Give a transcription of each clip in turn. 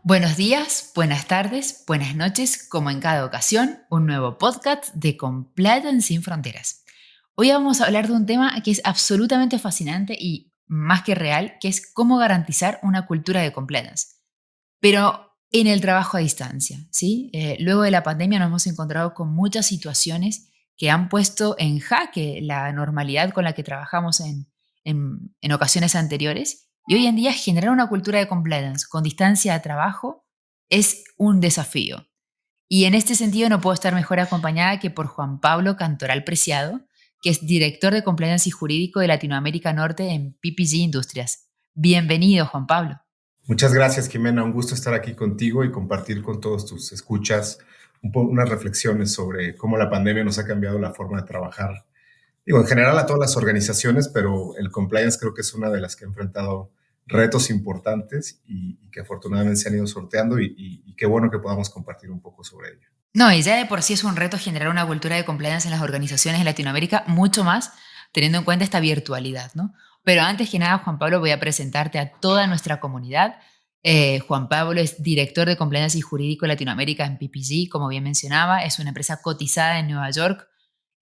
Buenos días, buenas tardes, buenas noches, como en cada ocasión, un nuevo podcast de Compliance sin Fronteras. Hoy vamos a hablar de un tema que es absolutamente fascinante y más que real, que es cómo garantizar una cultura de compliance. Pero en el trabajo a distancia, ¿sí? Luego de la pandemia nos hemos encontrado con muchas situaciones que han puesto en jaque la normalidad con la que trabajamos en ocasiones anteriores. Y hoy en día generar una cultura de compliance con distancia de trabajo es un desafío. Y en este sentido no puedo estar mejor acompañada que por Juan Pablo Cantoral Preciado, que es director de compliance y jurídico de Latinoamérica Norte en PPG Industrias. Bienvenido, Juan Pablo. Muchas gracias, Jimena. Un gusto estar aquí contigo y compartir con todos tus escuchas unas reflexiones sobre cómo la pandemia nos ha cambiado la forma de trabajar. Digo, en general a todas las organizaciones, pero el compliance creo que es una de las que ha enfrentado retos importantes y que afortunadamente se han ido sorteando y qué bueno que podamos compartir un poco sobre ello. No, y ya de por sí es un reto generar una cultura de compliance en las organizaciones en Latinoamérica, mucho más teniendo en cuenta esta virtualidad, ¿no? Pero antes que nada, Juan Pablo, voy a presentarte a toda nuestra comunidad. Juan Pablo es director de compliance y jurídico de Latinoamérica en PPG, como bien mencionaba, es una empresa cotizada en Nueva York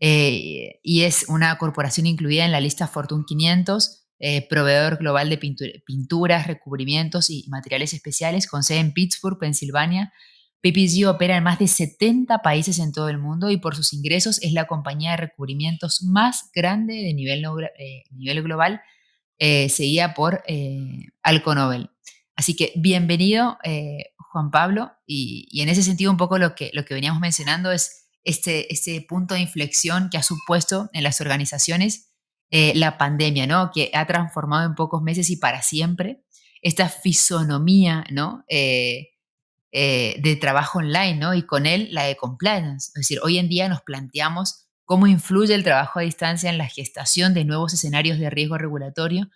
y es una corporación incluida en la lista Fortune 500, proveedor global de pinturas, recubrimientos y materiales especiales con sede en Pittsburgh, Pensilvania. PPG opera en más de 70 países en todo el mundo y por sus ingresos es la compañía de recubrimientos más grande de nivel global, seguida por Alconobel. Así que bienvenido, Juan Pablo, y en ese sentido un poco lo que veníamos mencionando es este punto de inflexión que ha supuesto en las organizaciones la pandemia, ¿no? Que ha transformado en pocos meses y para siempre esta fisonomía, ¿no? De trabajo online, ¿no? Y con él la de compliance. Es decir, hoy en día nos planteamos cómo influye el trabajo a distancia en la gestación de nuevos escenarios de riesgo regulatorio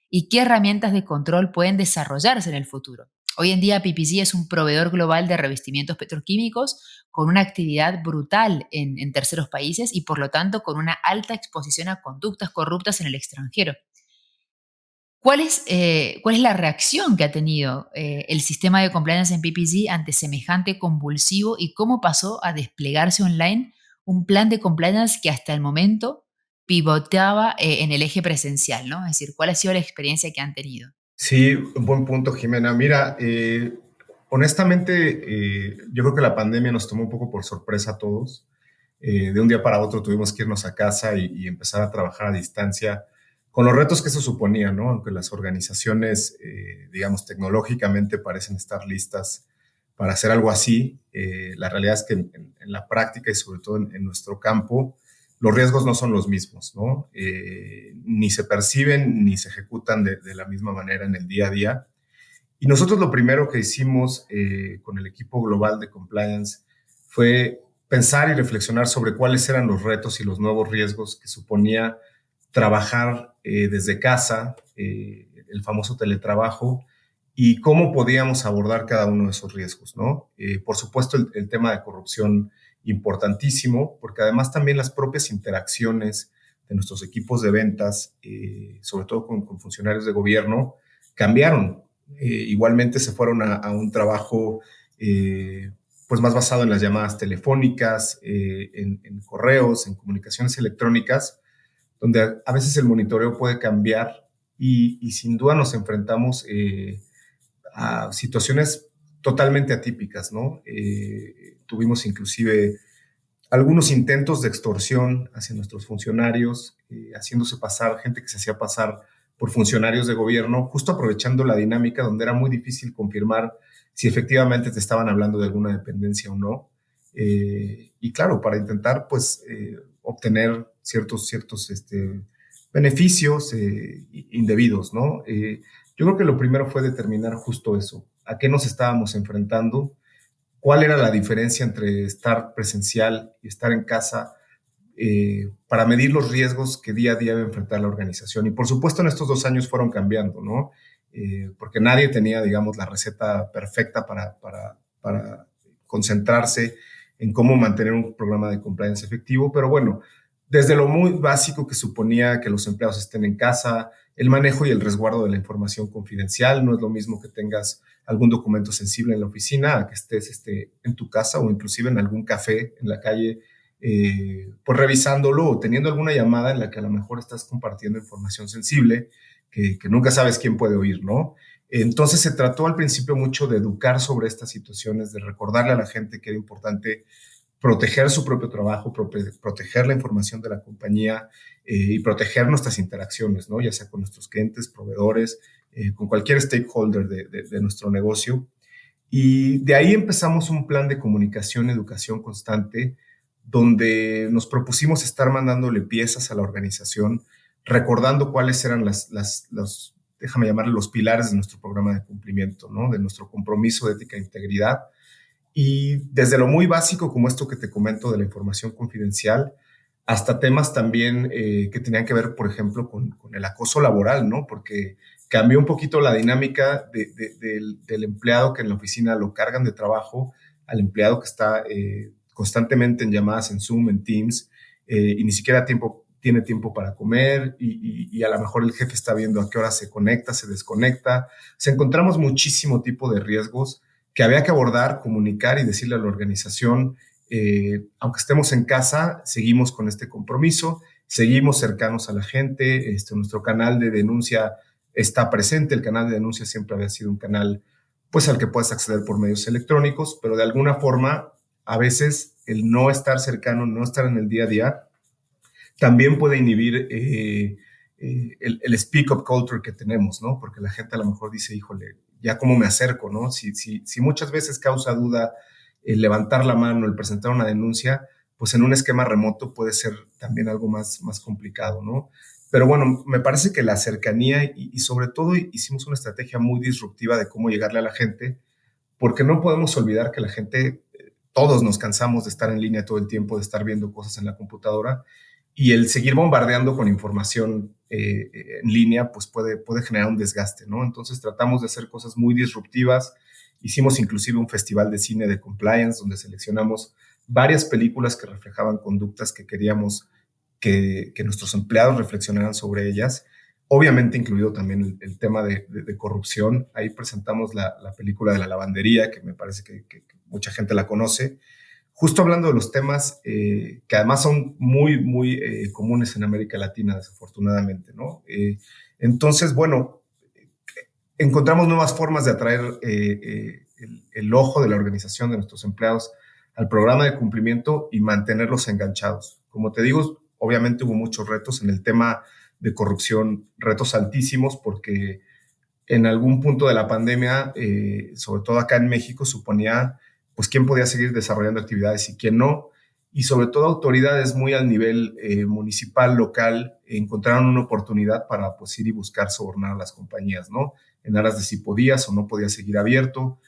y qué herramientas de control pueden desarrollarse en el futuro. Hoy en día PPG es un proveedor global de revestimientos petroquímicos con una actividad brutal en terceros países y por lo tanto con una alta exposición a conductas corruptas en el extranjero. ¿Cuál es la reacción que ha tenido el sistema de compliance en PPG ante semejante convulsivo y cómo pasó a desplegarse online un plan de compliance que hasta el momento pivoteaba en el eje presencial, ¿no? Es decir, ¿cuál ha sido la experiencia que han tenido? Sí, un buen punto, Jimena. Mira, honestamente, yo creo que la pandemia nos tomó un poco por sorpresa a todos. De un día para otro tuvimos que irnos a casa y empezar a trabajar a distancia con los retos que eso suponía, ¿no? Aunque las organizaciones, digamos, tecnológicamente parecen estar listas para hacer algo así, la realidad es que en la práctica y sobre todo en nuestro campo, los riesgos no son los mismos, ¿no? Ni se perciben ni se ejecutan de la misma manera en el día a día. Y nosotros lo primero que hicimos con el equipo global de compliance fue pensar y reflexionar sobre cuáles eran los retos y los nuevos riesgos que suponía trabajar desde casa, el famoso teletrabajo, y cómo podíamos abordar cada uno de esos riesgos, ¿no? Por supuesto, el tema de corrupción importantísimo, porque además también las propias interacciones de nuestros equipos de ventas, sobre todo con funcionarios de gobierno, cambiaron. Igualmente se fueron a un trabajo pues más basado en las llamadas telefónicas, en correos, en comunicaciones electrónicas, donde a veces el monitoreo puede cambiar y sin duda nos enfrentamos a situaciones totalmente atípicas, ¿no? Tuvimos inclusive algunos intentos de extorsión hacia nuestros funcionarios, haciéndose pasar, gente que se hacía pasar por funcionarios de gobierno, justo aprovechando la dinámica donde era muy difícil confirmar si efectivamente te estaban hablando de alguna dependencia o no. Y claro, para intentar pues obtener ciertos beneficios indebidos, ¿no? Yo creo que lo primero fue determinar justo eso, a qué nos estábamos enfrentando, cuál era la diferencia entre estar presencial y estar en casa, para medir los riesgos que día a día debe enfrentar la organización. Y por supuesto en estos 2 años fueron cambiando, ¿no? Porque nadie tenía, digamos, la receta perfecta para concentrarse en cómo mantener un programa de compliance efectivo, pero bueno, desde lo muy básico que suponía que los empleados estén en casa, el manejo y el resguardo de la información confidencial. No es lo mismo que tengas algún documento sensible en la oficina a que estés en tu casa o inclusive en algún café en la calle, pues revisándolo o teniendo alguna llamada en la que a lo mejor estás compartiendo información sensible que nunca sabes quién puede oír, ¿no? Entonces se trató al principio mucho de educar sobre estas situaciones, de recordarle a la gente que era importante proteger su propio trabajo, proteger la información de la compañía y proteger nuestras interacciones, ¿no? Ya sea con nuestros clientes, proveedores, con cualquier stakeholder de nuestro negocio. Y de ahí empezamos un plan de comunicación, educación constante, donde nos propusimos estar mandándole piezas a la organización, recordando cuáles eran los, déjame llamarle, los pilares de nuestro programa de cumplimiento, ¿no? De nuestro compromiso de ética e integridad, y desde lo muy básico, como esto que te comento de la información confidencial, hasta temas también que tenían que ver, por ejemplo, con el acoso laboral, ¿no? Porque cambió un poquito la dinámica del empleado que en la oficina lo cargan de trabajo al empleado que está constantemente en llamadas en Zoom, en Teams, y ni siquiera tiene tiempo para comer y a lo mejor el jefe está viendo a qué hora se conecta, se desconecta. Se encontramos muchísimo tipo de riesgos que había que abordar, comunicar y decirle a la organización, aunque estemos en casa, seguimos con este compromiso, seguimos cercanos a la gente, nuestro canal de denuncia está presente, el canal de denuncia siempre había sido un canal pues al que puedes acceder por medios electrónicos, pero de alguna forma a veces el no estar cercano, no estar en el día a día, también puede inhibir el speak up culture que tenemos, ¿no? Porque la gente a lo mejor dice, híjole, ya cómo me acerco, ¿no? Si muchas veces causa duda el levantar la mano, el presentar una denuncia, pues en un esquema remoto puede ser también algo más complicado, ¿no? Pero bueno, me parece que la cercanía y sobre todo hicimos una estrategia muy disruptiva de cómo llegarle a la gente, porque no podemos olvidar que la gente, todos nos cansamos de estar en línea todo el tiempo, de estar viendo cosas en la computadora, y el seguir bombardeando con información en línea, pues puede generar un desgaste, ¿no? Entonces tratamos de hacer cosas muy disruptivas. Hicimos inclusive un festival de cine de compliance donde seleccionamos varias películas que reflejaban conductas que queríamos que nuestros empleados reflexionaran sobre ellas. Obviamente incluido también el tema de corrupción. Ahí presentamos la película de la lavandería, que me parece que mucha gente la conoce, justo hablando de los temas que además son muy comunes en América Latina, desafortunadamente, ¿no? Entonces, bueno, encontramos nuevas formas de atraer el ojo de la organización, de nuestros empleados, al programa de cumplimiento y mantenerlos enganchados. Como te digo, obviamente hubo muchos retos en el tema de corrupción, retos altísimos, porque en algún punto de la pandemia, sobre todo acá en México, suponía pues quién podía seguir desarrollando actividades y quién no. Y sobre todo autoridades muy al nivel municipal, local, encontraron una oportunidad para pues ir y buscar sobornar a las compañías, ¿no? En aras de si podías o no podías seguir abierto.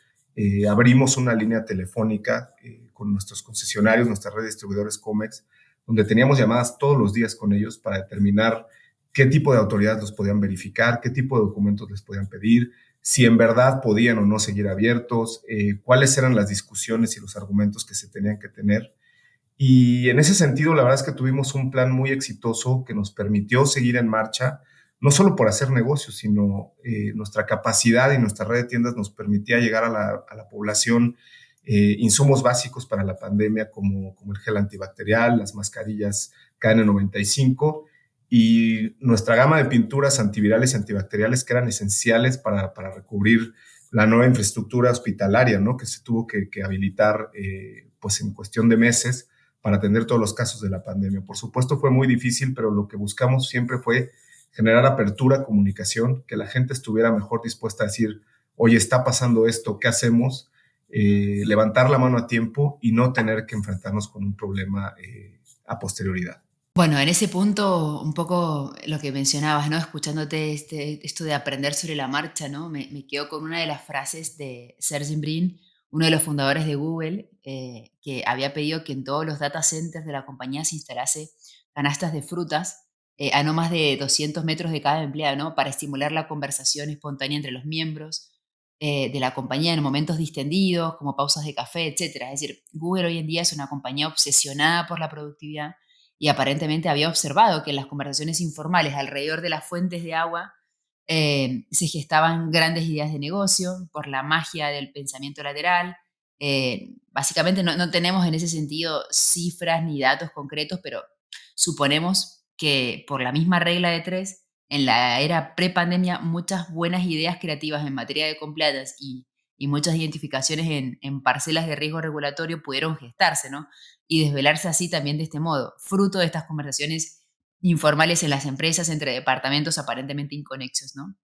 Abrimos una línea telefónica con nuestros concesionarios, nuestra red de distribuidores Comex, donde teníamos llamadas todos los días con ellos para determinar qué tipo de autoridades los podían verificar, qué tipo de documentos les podían pedir, si en verdad podían o no seguir abiertos, cuáles eran las discusiones y los argumentos que se tenían que tener. Y en ese sentido, la verdad es que tuvimos un plan muy exitoso que nos permitió seguir en marcha, no solo por hacer negocios, sino nuestra capacidad y nuestra red de tiendas nos permitía llegar a la población insumos básicos para la pandemia como el gel antibacterial, las mascarillas KN95 y nuestra gama de pinturas antivirales y antibacteriales que eran esenciales para recubrir la nueva infraestructura hospitalaria, ¿no? Que se tuvo que habilitar pues en cuestión de meses para atender todos los casos de la pandemia. Por supuesto fue muy difícil, pero lo que buscamos siempre fue generar apertura, comunicación, que la gente estuviera mejor dispuesta a decir, oye, está pasando esto, ¿qué hacemos? Levantar la mano a tiempo y no tener que enfrentarnos con un problema a posterioridad. Bueno, en ese punto, un poco lo que mencionabas, ¿no? Escuchándote esto de aprender sobre la marcha, ¿no? Me quedo con una de las frases de Sergey Brin, uno de los fundadores de Google, que había pedido que en todos los data centers de la compañía se instalase canastas de frutas a no más de 200 metros de cada empleado, ¿no? Para estimular la conversación espontánea entre los miembros de la compañía en momentos distendidos, como pausas de café, etcétera. Es decir, Google hoy en día es una compañía obsesionada por la productividad y aparentemente había observado que en las conversaciones informales alrededor de las fuentes de agua se gestaban grandes ideas de negocio por la magia del pensamiento lateral. Básicamente no tenemos en ese sentido cifras ni datos concretos, pero suponemos que por la misma regla de tres, en la era prepandemia, muchas buenas ideas creativas en materia de compliance y muchas identificaciones en parcelas de riesgo regulatorio pudieron gestarse, ¿no? Y desvelarse así también de este modo, fruto de estas conversaciones informales en las empresas entre departamentos aparentemente inconexos, ¿no?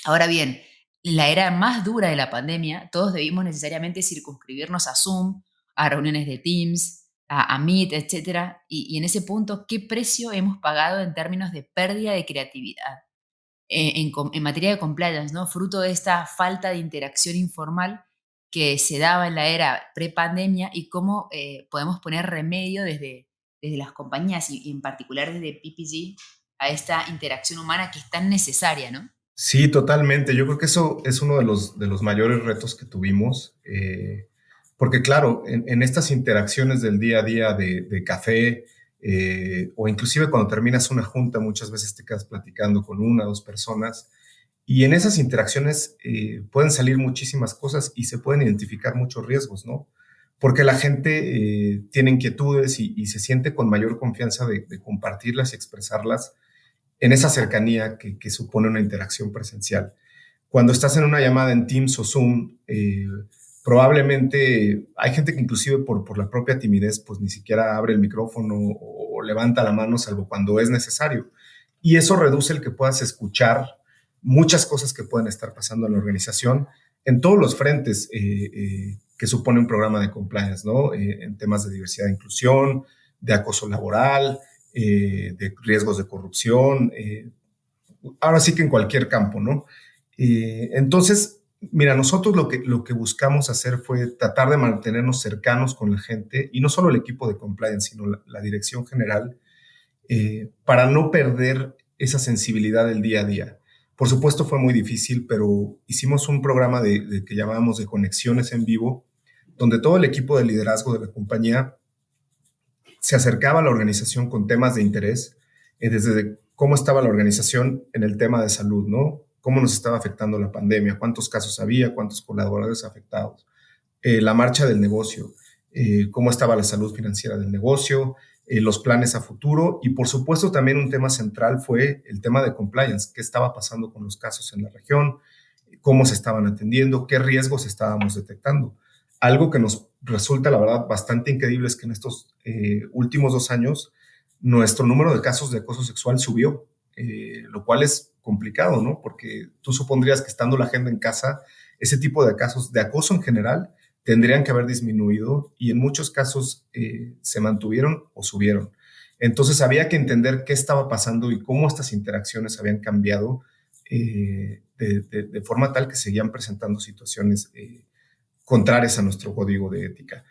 Ahora bien, la era más dura de la pandemia, todos debimos necesariamente circunscribirnos a Zoom, a reuniones de Teams, a Meet, etcétera. Y en ese punto, ¿qué precio hemos pagado en términos de pérdida de creatividad? En materia de compliance, ¿no? Fruto de esta falta de interacción informal que se daba en la era pre-pandemia y cómo podemos poner remedio desde las compañías y en particular desde PPG a esta interacción humana que es tan necesaria, ¿no? Sí, totalmente. Yo creo que eso es uno de los mayores retos que tuvimos, porque claro, en estas interacciones del día a día de café, o inclusive cuando terminas una junta, muchas veces te quedas platicando con una o dos personas, y en esas interacciones pueden salir muchísimas cosas y se pueden identificar muchos riesgos, ¿no? Porque la gente tiene inquietudes y se siente con mayor confianza de compartirlas y expresarlas en esa cercanía que supone una interacción presencial. Cuando estás en una llamada en Teams o Zoom, probablemente hay gente que inclusive por la propia timidez, pues ni siquiera abre el micrófono o levanta la mano, salvo cuando es necesario. Y eso reduce el que puedas escuchar muchas cosas que pueden estar pasando en la organización en todos los frentes que supone un programa de compliance, ¿no? En temas de diversidad e inclusión, de acoso laboral, de riesgos de corrupción, ahora sí que en cualquier campo, ¿no? Entonces, mira, nosotros lo que buscamos hacer fue tratar de mantenernos cercanos con la gente y no solo el equipo de compliance, sino la dirección general, para no perder esa sensibilidad del día a día. Por supuesto fue muy difícil, pero hicimos un programa de que llamábamos de conexiones en vivo, donde todo el equipo de liderazgo de la compañía se acercaba a la organización con temas de interés, desde cómo estaba la organización en el tema de salud, ¿no? Cómo nos estaba afectando la pandemia, cuántos casos había, cuántos colaboradores afectados, la marcha del negocio, cómo estaba la salud financiera del negocio, los planes a futuro y por supuesto también un tema central fue el tema de compliance, qué estaba pasando con los casos en la región, cómo se estaban atendiendo, qué riesgos estábamos detectando. Algo que nos resulta, la verdad, bastante increíble es que en estos últimos 2 años nuestro número de casos de acoso sexual subió, lo cual es complicado, ¿no? Porque tú supondrías que estando la gente en casa, ese tipo de casos de acoso en general tendrían que haber disminuido y en muchos casos se mantuvieron o subieron. Entonces había que entender qué estaba pasando y cómo estas interacciones habían cambiado de forma tal que seguían presentando situaciones contrarias a nuestro código de ética.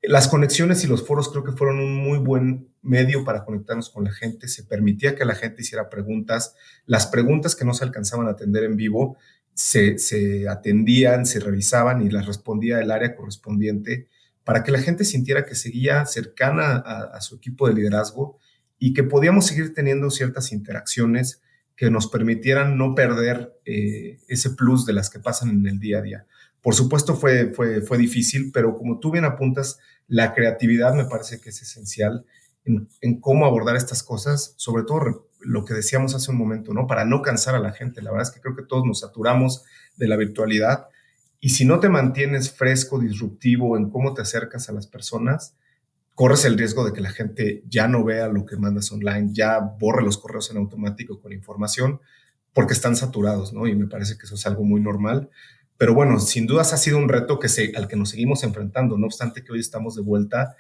Las conexiones y los foros creo que fueron un muy buen medio para conectarnos con la gente. Se permitía que la gente hiciera preguntas. Las preguntas que no se alcanzaban a atender en vivo se atendían, se revisaban y las respondía el área correspondiente para que la gente sintiera que seguía cercana a su equipo de liderazgo y que podíamos seguir teniendo ciertas interacciones que nos permitieran no perder ese plus de las que pasan en el día a día. Por supuesto fue difícil, pero como tú bien apuntas, la creatividad me parece que es esencial en cómo abordar estas cosas, sobre todo lo que decíamos hace un momento, ¿no? Para no cansar a la gente. La verdad es que creo que todos nos saturamos de la virtualidad y si no te mantienes fresco, disruptivo en cómo te acercas a las personas, corres el riesgo de que la gente ya no vea lo que mandas online, ya borre los correos en automático con información porque están saturados, ¿no? Y me parece que eso es algo muy normal. Pero bueno, sin dudas ha sido un reto al que nos seguimos enfrentando. No obstante que hoy estamos de vuelta,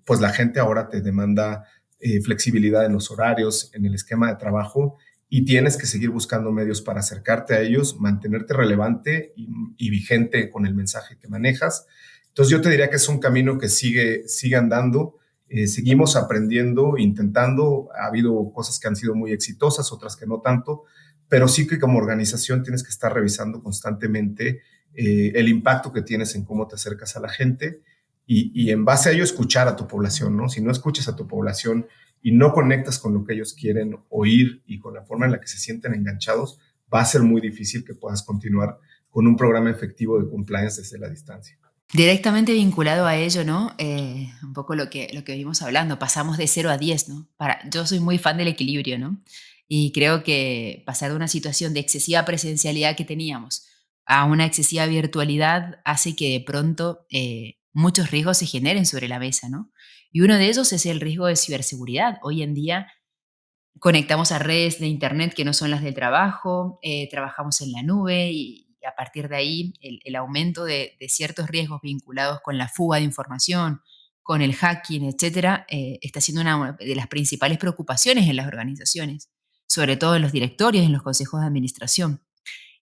pues la gente ahora te demanda flexibilidad en los horarios, en el esquema de trabajo y tienes que seguir buscando medios para acercarte a ellos, mantenerte relevante y vigente con el mensaje que manejas. Entonces yo te diría que es un camino que sigue andando. Seguimos aprendiendo, intentando. Ha habido cosas que han sido muy exitosas, otras que no tanto, pero sí que como organización tienes que estar revisando constantemente el impacto que tienes en cómo te acercas a la gente y en base a ello escuchar a tu población, ¿no? Si no escuchas a tu población y no conectas con lo que ellos quieren oír y con la forma en la que se sienten enganchados, va a ser muy difícil que puedas continuar con un programa efectivo de compliance desde la distancia. Directamente vinculado a ello, ¿no? Un poco lo que venimos hablando, pasamos de 0 a 10, ¿no? Yo soy muy fan del equilibrio, ¿no? Y creo que pasar de una situación de excesiva presencialidad que teníamos a una excesiva virtualidad hace que de pronto muchos riesgos se generen sobre la mesa, ¿no? Y uno de ellos es el riesgo de ciberseguridad. Hoy en día conectamos a redes de Internet que no son las del trabajo, trabajamos en la nube y a partir de ahí el aumento de ciertos riesgos vinculados con la fuga de información, con el hacking, etcétera, está siendo una de las principales preocupaciones en las organizaciones, sobre todo en los directorios y en los consejos de administración.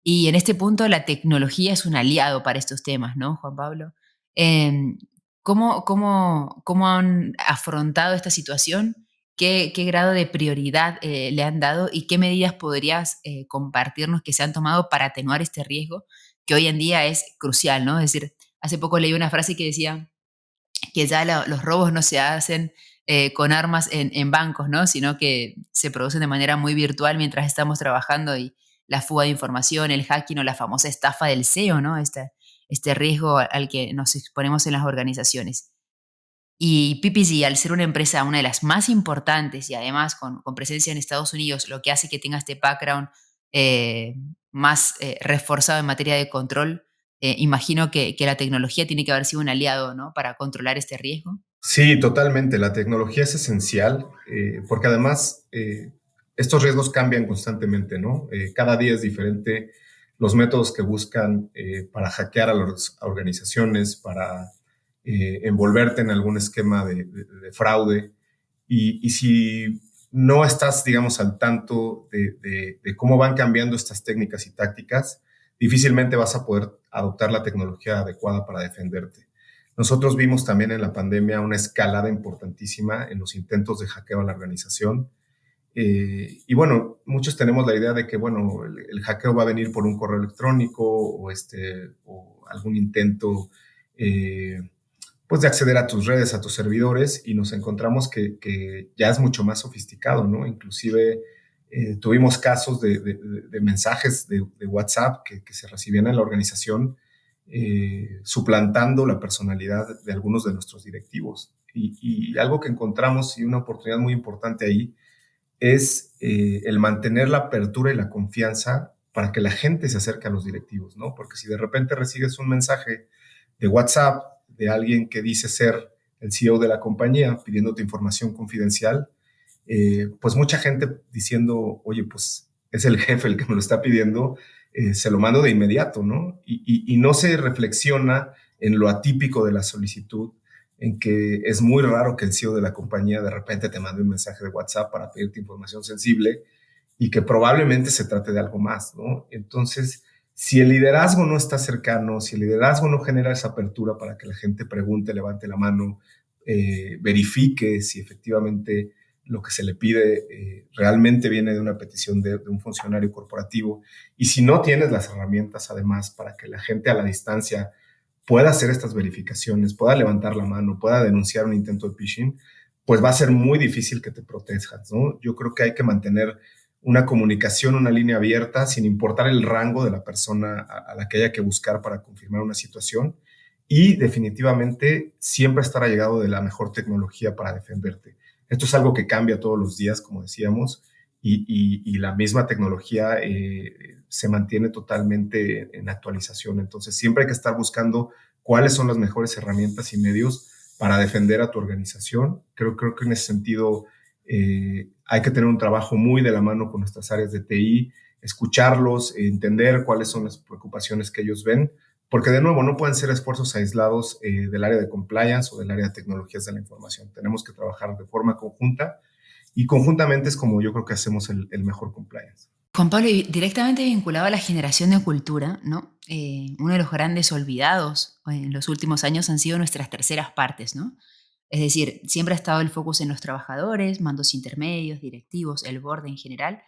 Y en este punto la tecnología es un aliado para estos temas, ¿no, Juan Pablo? Em, ¿Cómo han afrontado esta situación? ¿Qué grado de prioridad le han dado y qué medidas podrías compartirnos que se han tomado para atenuar este riesgo que hoy en día es crucial, ¿no? Es decir, hace poco leí una frase que decía que ya los robos no se hacen con armas en bancos, ¿no? Sino que se producen de manera muy virtual mientras estamos trabajando y la fuga de información, el hacking o la famosa estafa del SEO, ¿no? Este riesgo al que nos exponemos en las organizaciones. Y PPG, al ser una empresa, una de las más importantes y además con presencia en Estados Unidos, lo que hace que tenga este background eh, más reforzado en materia de control, imagino que la tecnología tiene que haber sido un aliado, ¿no? Para controlar este riesgo. Sí, totalmente. La tecnología es esencial porque además estos riesgos cambian constantemente, ¿no? Cada día es diferente los métodos que buscan para hackear a las organizaciones, para envolverte en algún esquema de fraude. Y si no estás, digamos, al tanto de cómo van cambiando estas técnicas y tácticas, difícilmente vas a poder adoptar la tecnología adecuada para defenderte. Nosotros vimos también en la pandemia una escalada importantísima en los intentos de hackeo a la organización. Y bueno, muchos tenemos la idea de que, bueno, el hackeo va a venir por un correo electrónico o algún intento eh, pues de acceder a tus redes, a tus servidores, y nos encontramos que ya es mucho más sofisticado, ¿no? Inclusive tuvimos casos de mensajes de WhatsApp que se recibían en la organización suplantando la personalidad de algunos de nuestros directivos. Y algo que encontramos y una oportunidad muy importante ahí es el mantener la apertura y la confianza para que la gente se acerque a los directivos, ¿no? Porque si de repente recibes un mensaje de WhatsApp de alguien que dice ser el CEO de la compañía pidiéndote información confidencial, pues mucha gente diciendo, oye, pues es el jefe el que me lo está pidiendo, se lo mando de inmediato, ¿no? Y no se reflexiona en lo atípico de la solicitud, en que es muy raro que el CEO de la compañía de repente te mande un mensaje de WhatsApp para pedirte información sensible y que probablemente se trate de algo más, ¿no? Entonces, si el liderazgo no está cercano, si el liderazgo no genera esa apertura para que la gente pregunte, levante la mano, verifique si efectivamente lo que se le pide realmente viene de una petición de un funcionario corporativo, y si no tienes las herramientas además para que la gente a la distancia pueda hacer estas verificaciones, pueda levantar la mano, pueda denunciar un intento de phishing, pues va a ser muy difícil que te protejas, ¿no? Yo creo que hay que mantener una comunicación, una línea abierta, sin importar el rango de la persona a la que haya que buscar para confirmar una situación, y definitivamente siempre estar allegado de la mejor tecnología para defenderte. Esto es algo que cambia todos los días, como decíamos, y la misma tecnología se mantiene totalmente en actualización. Entonces, siempre hay que estar buscando cuáles son las mejores herramientas y medios para defender a tu organización. Creo que en ese sentido hay que tener un trabajo muy de la mano con nuestras áreas de TI, escucharlos, entender cuáles son las preocupaciones que ellos ven, porque de nuevo no pueden ser esfuerzos aislados del área de compliance o del área de tecnologías de la información. Tenemos que trabajar de forma conjunta y conjuntamente es como yo creo que hacemos el mejor compliance. Juan Pablo, y directamente vinculado a la generación de cultura, ¿no? Uno de los grandes olvidados en los últimos años han sido nuestras terceras partes, ¿no? Es decir, siempre ha estado el focus en los trabajadores, mandos intermedios, directivos, el board en general,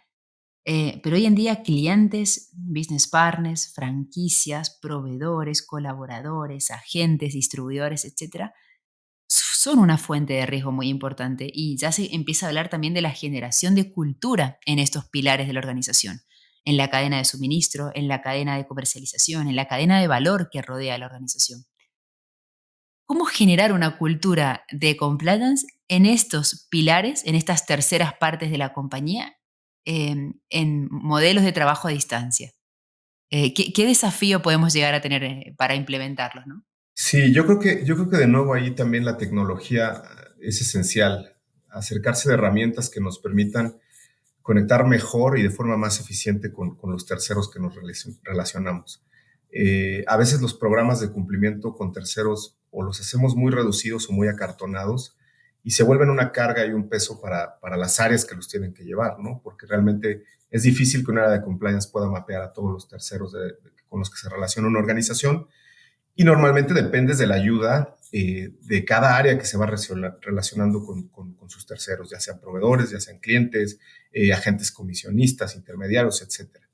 Pero hoy en día clientes, business partners, franquicias, proveedores, colaboradores, agentes, distribuidores, etcétera, son una fuente de riesgo muy importante y ya se empieza a hablar también de la generación de cultura en estos pilares de la organización, en la cadena de suministro, en la cadena de comercialización, en la cadena de valor que rodea a la organización. ¿Cómo generar una cultura de compliance en estos pilares, en estas terceras partes de la compañía, en modelos de trabajo a distancia? ¿Qué desafío podemos llegar a tener para implementarlos, ¿no? Sí, yo creo que de nuevo ahí también la tecnología es esencial, acercarse de herramientas que nos permitan conectar mejor y de forma más eficiente con los terceros que nos relacionamos. A veces los programas de cumplimiento con terceros o los hacemos muy reducidos o muy acartonados y se vuelven una carga y un peso para las áreas que los tienen que llevar, ¿no? Porque realmente es difícil que una área de compliance pueda mapear a todos los terceros con los que se relaciona una organización y normalmente dependes de la ayuda de cada área que se va relacionando con sus terceros, ya sean proveedores, ya sean clientes, agentes comisionistas, intermediarios, etcétera.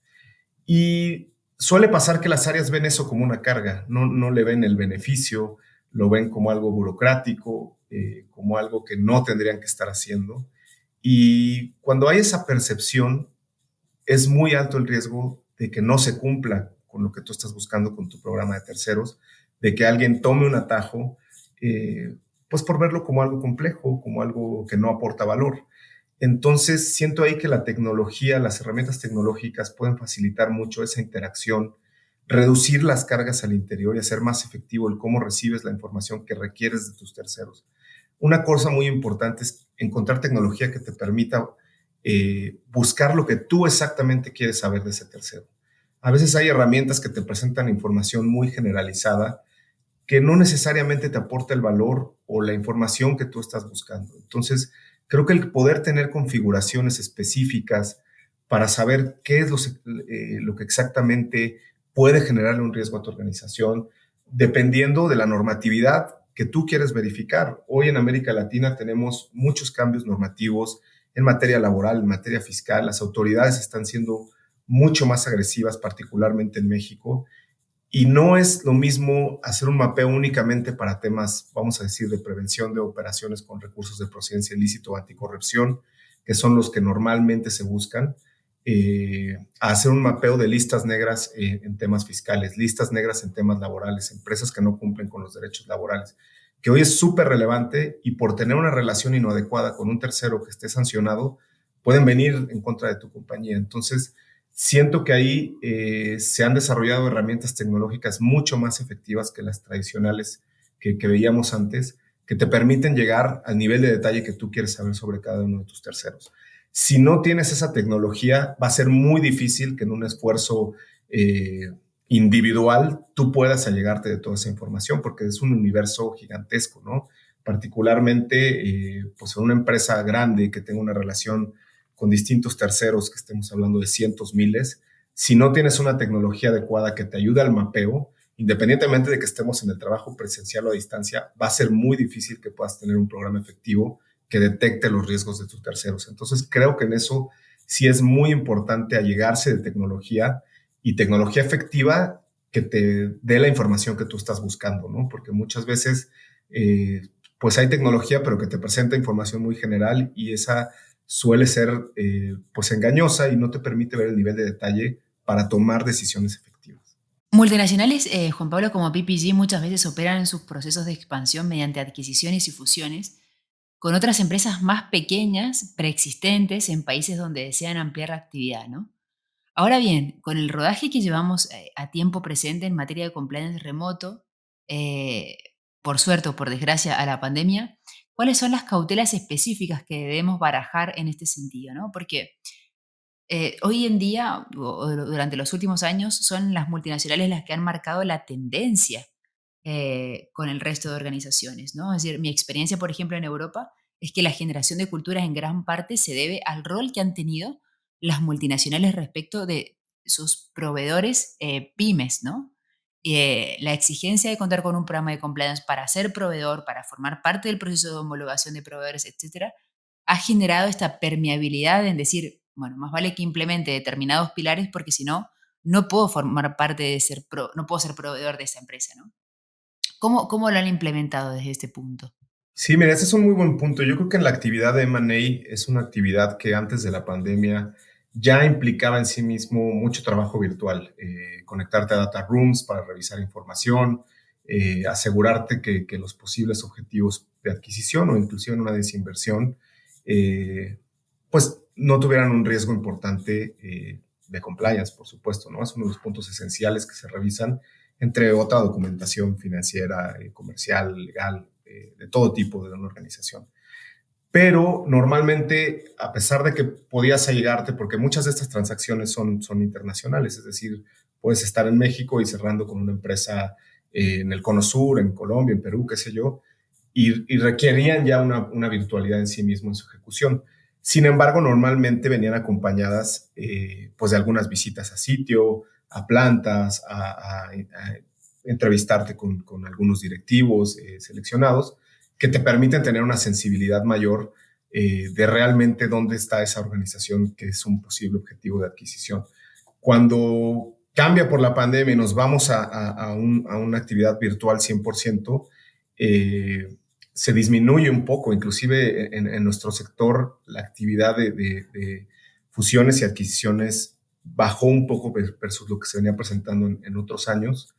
Y suele pasar que las áreas ven eso como una carga, no le ven el beneficio, lo ven como algo burocrático, como algo que no tendrían que estar haciendo. Y cuando hay esa percepción, es muy alto el riesgo de que no se cumpla con lo que tú estás buscando con tu programa de terceros, de que alguien tome un atajo, pues por verlo como algo complejo, como algo que no aporta valor. Entonces, siento ahí que la tecnología, las herramientas tecnológicas pueden facilitar mucho esa interacción, reducir las cargas al interior y hacer más efectivo el cómo recibes la información que requieres de tus terceros. Una cosa muy importante es encontrar tecnología que te permita buscar lo que tú exactamente quieres saber de ese tercero. A veces hay herramientas que te presentan información muy generalizada que no necesariamente te aporta el valor o la información que tú estás buscando. Entonces, creo que el poder tener configuraciones específicas para saber qué es lo que exactamente puede generarle un riesgo a tu organización, dependiendo de la normatividad que tú quieres verificar. Hoy en América Latina tenemos muchos cambios normativos en materia laboral, en materia fiscal. Las autoridades están siendo mucho más agresivas, particularmente en México, y no es lo mismo hacer un mapeo únicamente para temas, vamos a decir, de prevención de operaciones con recursos de procedencia ilícito o anticorrupción, que son los que normalmente se buscan, a hacer un mapeo de listas negras en temas fiscales, listas negras en temas laborales, empresas que no cumplen con los derechos laborales, que hoy es súper relevante y por tener una relación inadecuada con un tercero que esté sancionado, pueden venir en contra de tu compañía. Entonces, siento que ahí se han desarrollado herramientas tecnológicas mucho más efectivas que las tradicionales que veíamos antes, que te permiten llegar al nivel de detalle que tú quieres saber sobre cada uno de tus terceros. Si no tienes esa tecnología, va a ser muy difícil que en un esfuerzo individual tú puedas allegarte de toda esa información, porque es un universo gigantesco, ¿no? Particularmente, pues en una empresa grande que tenga una relación con distintos terceros, que estemos hablando de cientos, miles, si no tienes una tecnología adecuada que te ayude al mapeo, independientemente de que estemos en el trabajo presencial o a distancia, va a ser muy difícil que puedas tener un programa efectivo que detecte los riesgos de tus terceros. Entonces, creo que en eso sí es muy importante allegarse de tecnología y tecnología efectiva que te dé la información que tú estás buscando, ¿no? Porque muchas veces, pues hay tecnología, pero que te presenta información muy general y esa suele ser pues engañosa y no te permite ver el nivel de detalle para tomar decisiones efectivas. Multinacionales, Juan Pablo, como PPG, muchas veces operan en sus procesos de expansión mediante adquisiciones y fusiones con otras empresas más pequeñas, preexistentes en países donde desean ampliar la actividad, ¿no? Ahora bien, con el rodaje que llevamos a tiempo presente en materia de compliance remoto, eh, por suerte o por desgracia a la pandemia, ¿cuáles son las cautelas específicas que debemos barajar en este sentido? ¿No? Porque hoy en día, o durante los últimos años, son las multinacionales las que han marcado la tendencia con el resto de organizaciones, ¿no? Es decir, mi experiencia, por ejemplo, en Europa es que la generación de culturas en gran parte se debe al rol que han tenido las multinacionales respecto de sus proveedores pymes, ¿no? La exigencia de contar con un programa de compliance para ser proveedor, para formar parte del proceso de homologación de proveedores, etcétera, ha generado esta permeabilidad en decir, bueno, más vale que implemente determinados pilares porque si no, no puedo formar parte de no puedo ser proveedor de esa empresa, ¿no? ¿Cómo lo han implementado desde este punto? Sí, mira, ese es un muy buen punto. Yo creo que la actividad de M&A es una actividad que antes de la pandemia ya implicaba en sí mismo mucho trabajo virtual, conectarte a data rooms para revisar información, asegurarte que los posibles objetivos de adquisición o inclusive en una desinversión, pues no tuvieran un riesgo importante de compliance, por supuesto, ¿no? Es uno de los puntos esenciales que se revisan, entre otra documentación financiera, comercial, legal, de todo tipo de una organización. Pero normalmente, a pesar de que podías allegarte, porque muchas de estas transacciones son internacionales, es decir, puedes estar en México y cerrando con una empresa en el Cono Sur, en Colombia, en Perú, qué sé yo, y requerían ya una virtualidad en sí mismo en su ejecución. Sin embargo, normalmente venían acompañadas pues de algunas visitas a sitio, a plantas, a entrevistarte con algunos directivos seleccionados que te permiten tener una sensibilidad mayor de realmente dónde está esa organización que es un posible objetivo de adquisición. Cuando cambia por la pandemia y nos vamos a una actividad virtual 100%, se disminuye un poco, inclusive en nuestro sector la actividad de fusiones y adquisiciones bajó un poco versus lo que se venía presentando en otros años.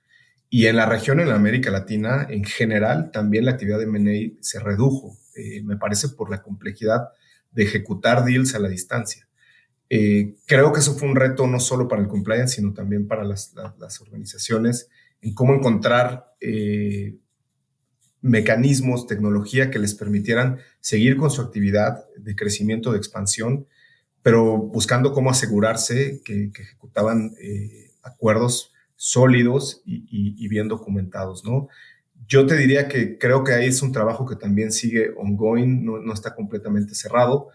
Y en la región, en América Latina, en general, también la actividad de M&A se redujo, me parece por la complejidad de ejecutar deals a la distancia. Creo que eso fue un reto no solo para el compliance, sino también para las organizaciones en cómo encontrar mecanismos, tecnología que les permitieran seguir con su actividad de crecimiento, de expansión, pero buscando cómo asegurarse que ejecutaban acuerdos sólidos y bien documentados, ¿no? Yo te diría que creo que ahí es un trabajo que también sigue ongoing, no está completamente cerrado,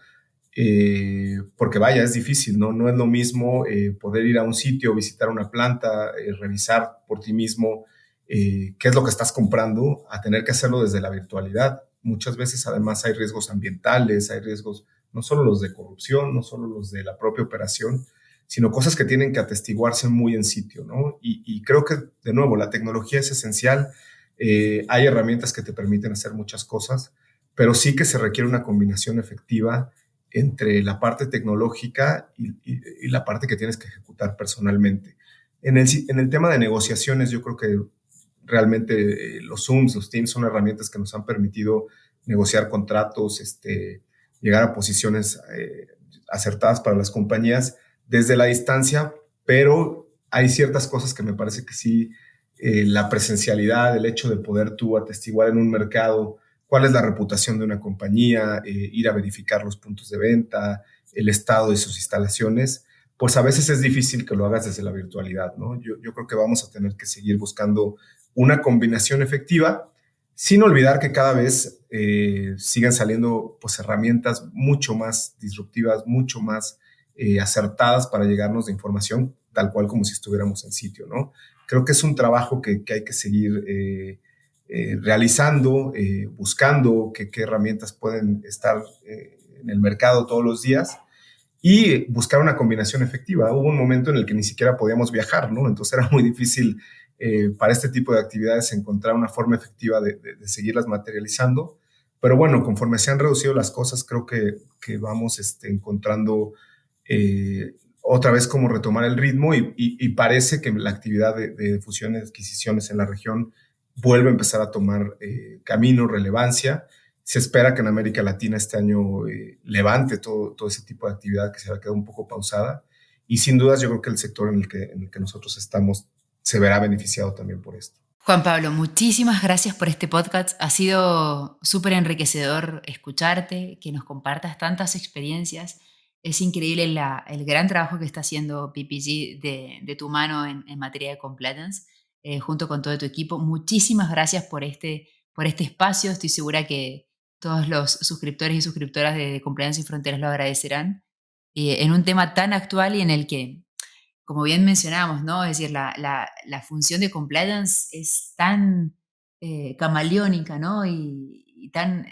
porque vaya, es difícil, ¿no? No es lo mismo poder ir a un sitio, visitar una planta, revisar por ti mismo qué es lo que estás comprando, a tener que hacerlo desde la virtualidad. Muchas veces además hay riesgos ambientales, hay riesgos no solo los de corrupción, no solo los de la propia operación, sino cosas que tienen que atestiguarse muy en sitio, ¿no? Y creo que, de nuevo, la tecnología es esencial, hay herramientas que te permiten hacer muchas cosas, pero sí que se requiere una combinación efectiva entre la parte tecnológica y la parte que tienes que ejecutar personalmente. En el tema de negociaciones, yo creo que realmente los Zooms, los Teams son herramientas que nos han permitido negociar contratos, llegar a posiciones acertadas para las compañías desde la distancia, pero hay ciertas cosas que me parece que sí, la presencialidad, el hecho de poder tú atestiguar en un mercado cuál es la reputación de una compañía, ir a verificar los puntos de venta, el estado de sus instalaciones, pues a veces es difícil que lo hagas desde la virtualidad, ¿no? Yo creo que vamos a tener que seguir buscando una combinación efectiva, sin olvidar que cada vez siguen saliendo pues, herramientas mucho más disruptivas, mucho más acertadas para llegarnos de información tal cual como si estuviéramos en sitio, ¿no? Creo que es un trabajo que hay que seguir realizando, buscando qué herramientas pueden estar en el mercado todos los días y buscar una combinación efectiva. Hubo un momento en el que ni siquiera podíamos viajar, ¿no? Entonces era muy difícil para este tipo de actividades encontrar una forma efectiva de seguirlas materializando. Pero bueno, conforme se han reducido las cosas, creo que vamos encontrando otra vez cómo retomar el ritmo y parece que la actividad de fusiones y adquisiciones en la región vuelve a empezar a tomar camino, relevancia. Se espera que en América Latina este año levante todo ese tipo de actividad que se había quedado un poco pausada. Y sin dudas yo creo que el sector en el que nosotros estamos se verá beneficiado también por esto. Juan Pablo, muchísimas gracias por este podcast. Ha sido súper enriquecedor escucharte, que nos compartas tantas experiencias. Es increíble el gran trabajo que está haciendo PPG de tu mano en materia de compliance, junto con todo tu equipo. Muchísimas gracias por este espacio. Estoy segura que todos los suscriptores y suscriptoras de Compliance y Fronteras lo agradecerán. En un tema tan actual y en el que como bien mencionábamos, ¿no? Es decir, la función de compliance es tan camaleónica, ¿no? Y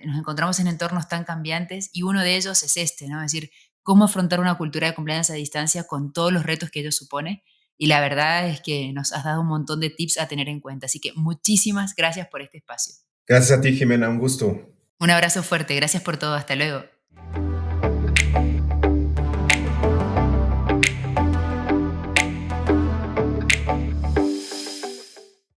nos encontramos en entornos tan cambiantes y uno de ellos es este, ¿no? Es decir, cómo afrontar una cultura de compliance a distancia con todos los retos que ello supone. Y la verdad es que nos has dado un montón de tips a tener en cuenta. Así que muchísimas gracias por este espacio. Gracias a ti, Jimena, un gusto. Un abrazo fuerte, gracias por todo, hasta luego.